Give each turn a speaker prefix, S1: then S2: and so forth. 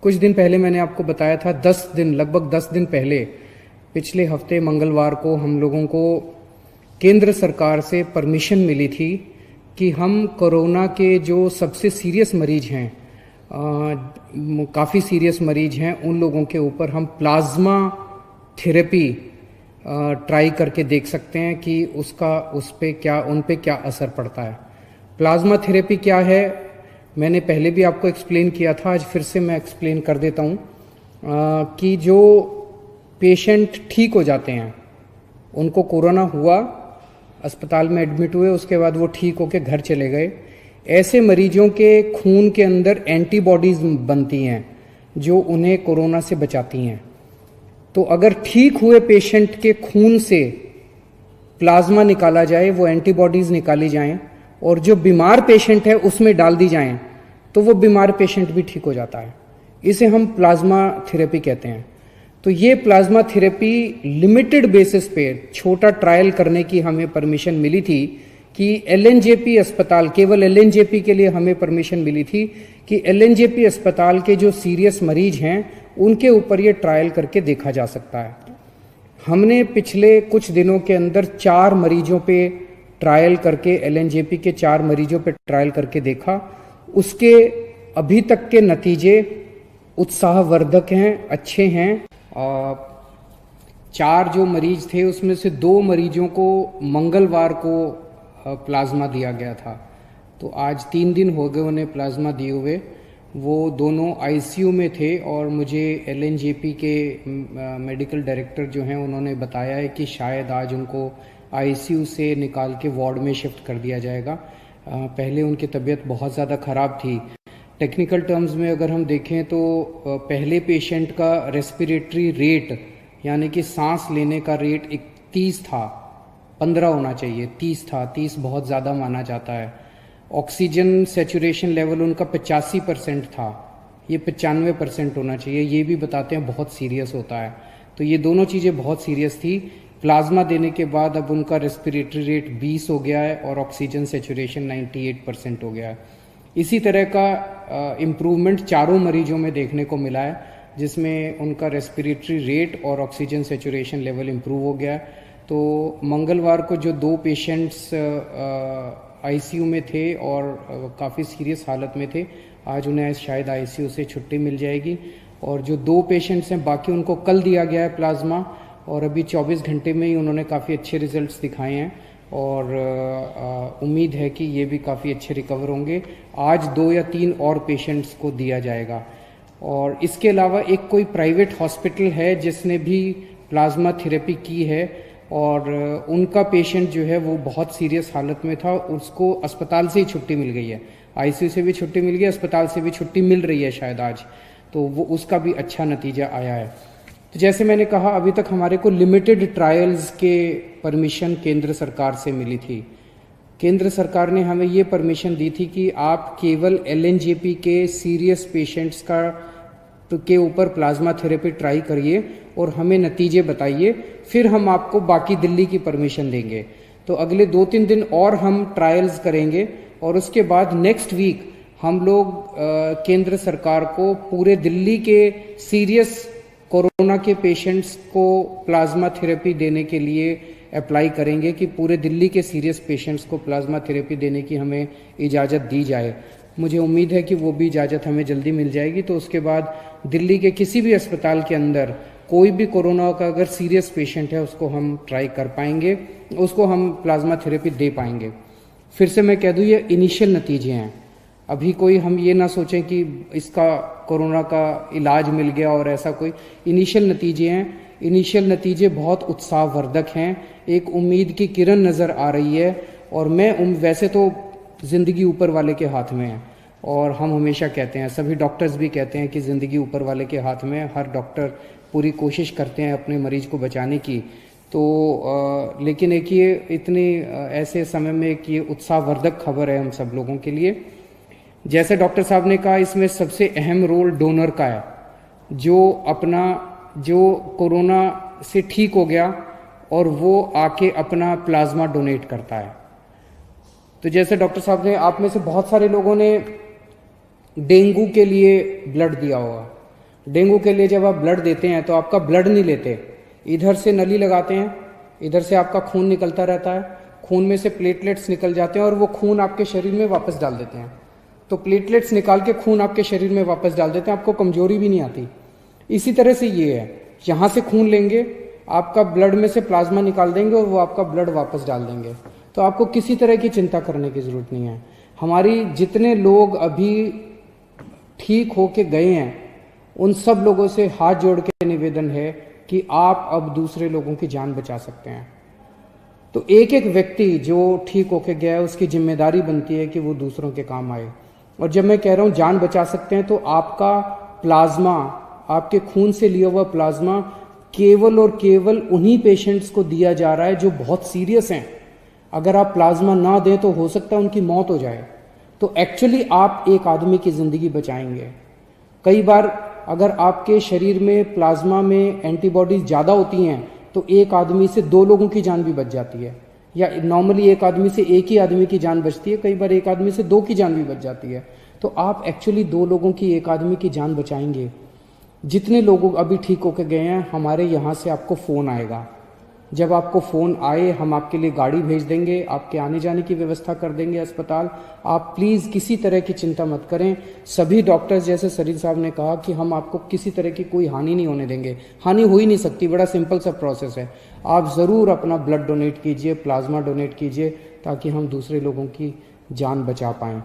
S1: कुछ दिन पहले मैंने आपको बताया था, लगभग 10 दिन पहले, पिछले हफ्ते मंगलवार को हम लोगों को केंद्र सरकार से परमिशन मिली थी कि हम कोरोना के जो सबसे सीरियस मरीज हैं, काफ़ी सीरियस मरीज हैं, उन लोगों के ऊपर हम प्लाज्मा थेरेपी ट्राई करके देख सकते हैं कि उन पे क्या असर पड़ता है। प्लाज्मा थेरेपी क्या है, मैंने पहले भी आपको एक्सप्लेन किया था, आज फिर से मैं एक्सप्लेन कर देता हूँ कि जो पेशेंट ठीक हो जाते हैं, उनको कोरोना हुआ, अस्पताल में एडमिट हुए, उसके बाद वो ठीक होकर घर चले गए, ऐसे मरीजों के खून के अंदर एंटीबॉडीज बनती हैं जो उन्हें कोरोना से बचाती हैं। तो अगर ठीक हुए पेशेंट के खून से प्लाज्मा निकाला जाए, वो एंटीबॉडीज निकाली जाएं और जो बीमार पेशेंट है उसमें डाल दी जाएं, तो वो बीमार पेशेंट भी ठीक हो जाता है। इसे हम प्लाज्मा थेरेपी कहते हैं। तो ये प्लाज्मा थेरेपी लिमिटेड बेसिस पे छोटा ट्रायल करने की हमें परमिशन मिली थी कि एलएनजेपी अस्पताल, केवल एलएनजेपी के लिए हमें परमिशन मिली थी कि एलएनजेपी अस्पताल के जो सीरियस मरीज हैं उनके ऊपर ये ट्रायल करके देखा जा सकता है। हमने पिछले कुछ दिनों के अंदर 4 मरीजों पे ट्रायल करके, एलएनजेपी के 4 मरीजों पे ट्रायल करके देखा। उसके अभी तक के नतीजे उत्साहवर्धक हैं, अच्छे हैं। 4 जो मरीज थे उसमें से 2 मरीजों को मंगलवार को प्लाज्मा दिया गया था, तो आज 3 दिन हो गए उन्हें प्लाज्मा दिए हुए। वो दोनों आईसीयू में थे और मुझे एलएनजेपी के मेडिकल डायरेक्टर जो हैं उन्होंने बताया है कि शायद आज उनको आईसीयू से निकाल के वार्ड में शिफ्ट कर दिया जाएगा। पहले उनकी तबीयत बहुत ज़्यादा ख़राब थी। टेक्निकल टर्म्स में अगर हम देखें तो पहले पेशेंट का रेस्पिरेटरी रेट, यानी कि सांस लेने का रेट 30 था, 15 होना चाहिए, 30 था, 30 बहुत ज़्यादा माना जाता है। ऑक्सीजन सेचुरेशन लेवल उनका 85% था, ये 95% होना चाहिए, ये भी बताते हैं बहुत सीरियस होता है। तो ये दोनों चीज़ें बहुत सीरियस थी। प्लाज्मा देने के बाद अब उनका रेस्पिरेटरी रेट 20 हो गया है और ऑक्सीजन सेचुरेशन 98% हो गया है। इसी तरह का इम्प्रूवमेंट 4 मरीजों में देखने को मिला है, जिसमें उनका रेस्पिरेटरी रेट और ऑक्सीजन सेचुरेशन लेवल इम्प्रूव हो गया है। तो मंगलवार को जो 2 पेशेंट्स आईसीयू में थे और काफ़ी सीरियस हालत में थे, आज उन्हें शायद आईसीयू से छुट्टी मिल जाएगी। और जो 2 पेशेंट्स हैं बाकी, उनको कल दिया गया है प्लाज्मा और अभी 24 घंटे में ही उन्होंने काफ़ी अच्छे रिजल्ट्स दिखाए हैं और उम्मीद है कि ये भी काफ़ी अच्छे रिकवर होंगे। आज 2 या 3 और पेशेंट्स को दिया जाएगा। और इसके अलावा एक कोई प्राइवेट हॉस्पिटल है जिसने भी प्लाज्मा थेरेपी की है और उनका पेशेंट जो है वो बहुत सीरियस हालत में था, उसको अस्पताल से ही छुट्टी मिल गई है, आईसीयू से भी छुट्टी मिल गई, अस्पताल से भी छुट्टी मिल रही है शायद आज, तो वो उसका भी अच्छा नतीजा आया है। तो जैसे मैंने कहा, अभी तक हमारे को लिमिटेड ट्रायल्स के परमिशन केंद्र सरकार से मिली थी। केंद्र सरकार ने हमें ये परमिशन दी थी कि आप केवल एलएनजेपी के सीरियस पेशेंट्स के ऊपर प्लाज्मा थेरेपी ट्राई करिए और हमें नतीजे बताइए, फिर हम आपको बाकी दिल्ली की परमिशन देंगे। तो अगले 2-3 दिन और हम ट्रायल्स करेंगे और उसके बाद नेक्स्ट वीक हम लोग केंद्र सरकार को पूरे दिल्ली के सीरियस कोरोना के पेशेंट्स को प्लाज्मा थेरेपी देने के लिए अप्लाई करेंगे कि पूरे दिल्ली के सीरियस पेशेंट्स को प्लाज्मा थेरेपी देने की हमें इजाज़त दी जाए। मुझे उम्मीद है कि वो भी इजाज़त हमें जल्दी मिल जाएगी। तो उसके बाद दिल्ली के किसी भी अस्पताल के अंदर कोई भी कोरोना का अगर सीरियस पेशेंट है उसको हम ट्राई कर पाएंगे, उसको हम प्लाज्मा थेरेपी दे पाएंगे। फिर से मैं कह दूं, ये इनिशियल नतीजे हैं, अभी कोई हम ये ना सोचें कि इसका कोरोना का इलाज मिल गया और ऐसा कोई। इनिशियल नतीजे हैं, इनिशियल नतीजे बहुत उत्साहवर्धक हैं, एक उम्मीद की किरण नज़र आ रही है। और वैसे तो ज़िंदगी ऊपर वाले के हाथ में है और हम हमेशा कहते हैं, सभी डॉक्टर्स भी कहते हैं कि ज़िंदगी ऊपर वाले के हाथ में है। हर डॉक्टर पूरी कोशिश करते हैं अपने मरीज को बचाने की। तो लेकिन एक ये इतनी ऐसे समय में एक ये उत्साहवर्धक खबर है हम सब लोगों के लिए। जैसे डॉक्टर साहब ने कहा, इसमें सबसे अहम रोल डोनर का है, जो कोरोना से ठीक हो गया और वो आके अपना प्लाज्मा डोनेट करता है। तो जैसे डॉक्टर साहब ने, आप में से बहुत सारे लोगों ने डेंगू के लिए ब्लड दिया होगा, डेंगू के लिए जब आप ब्लड देते हैं तो आपका ब्लड नहीं लेते, इधर से नली लगाते हैं, इधर से आपका खून निकलता रहता है, खून में से प्लेटलेट्स निकल जाते हैं और वो खून आपके शरीर में वापस डाल देते हैं। तो प्लेटलेट्स निकाल के खून आपके शरीर में वापस डाल देते हैं, आपको कमजोरी भी नहीं आती। इसी तरह से ये है, यहाँ से खून लेंगे, आपका ब्लड में से प्लाज्मा निकाल देंगे और वो आपका ब्लड वापस डाल देंगे। तो आपको किसी तरह की चिंता करने की जरूरत नहीं है। हमारी जितने लोग अभी ठीक होके गए हैं उन सब लोगों से हाथ जोड़ के निवेदन है कि आप अब दूसरे लोगों की जान बचा सकते हैं। तो एक एक व्यक्ति जो ठीक होके गया है उसकी जिम्मेदारी बनती है कि वो दूसरों के काम आए। और जब मैं कह रहा हूं जान बचा सकते हैं, तो आपका प्लाज्मा, आपके खून से लिया हुआ प्लाज्मा केवल और केवल उन्हीं पेशेंट्स को दिया जा रहा है जो बहुत सीरियस हैं। अगर आप प्लाज्मा ना दें तो हो सकता है उनकी मौत हो जाए। तो एक्चुअली आप एक आदमी की जिंदगी बचाएंगे। कई बार अगर आपके शरीर में प्लाज्मा में एंटीबॉडीज ज़्यादा होती हैं तो एक आदमी से 2 लोगों की जान भी बच जाती है, या नॉर्मली एक आदमी से एक ही आदमी की जान बचती है, कई बार एक आदमी से 2 की जान भी बच जाती है। तो आप एक्चुअली 2 लोगों की, एक आदमी की जान बचाएंगे। जितने लोग अभी ठीक होकर गए हैं, हमारे यहाँ से आपको फ़ोन आएगा। जब आपको फ़ोन आए हम आपके लिए गाड़ी भेज देंगे, आपके आने जाने की व्यवस्था कर देंगे अस्पताल। आप प्लीज़ किसी तरह की चिंता मत करें। सभी डॉक्टर्स, जैसे सरीर साहब ने कहा, कि हम आपको किसी तरह की कोई हानि नहीं होने देंगे। हानि हो ही नहीं सकती, बड़ा सिंपल सा प्रोसेस है। आप ज़रूर अपना ब्लड डोनेट कीजिए, प्लाज्मा डोनेट कीजिए, ताकि हम दूसरे लोगों की जान बचा पाएँ।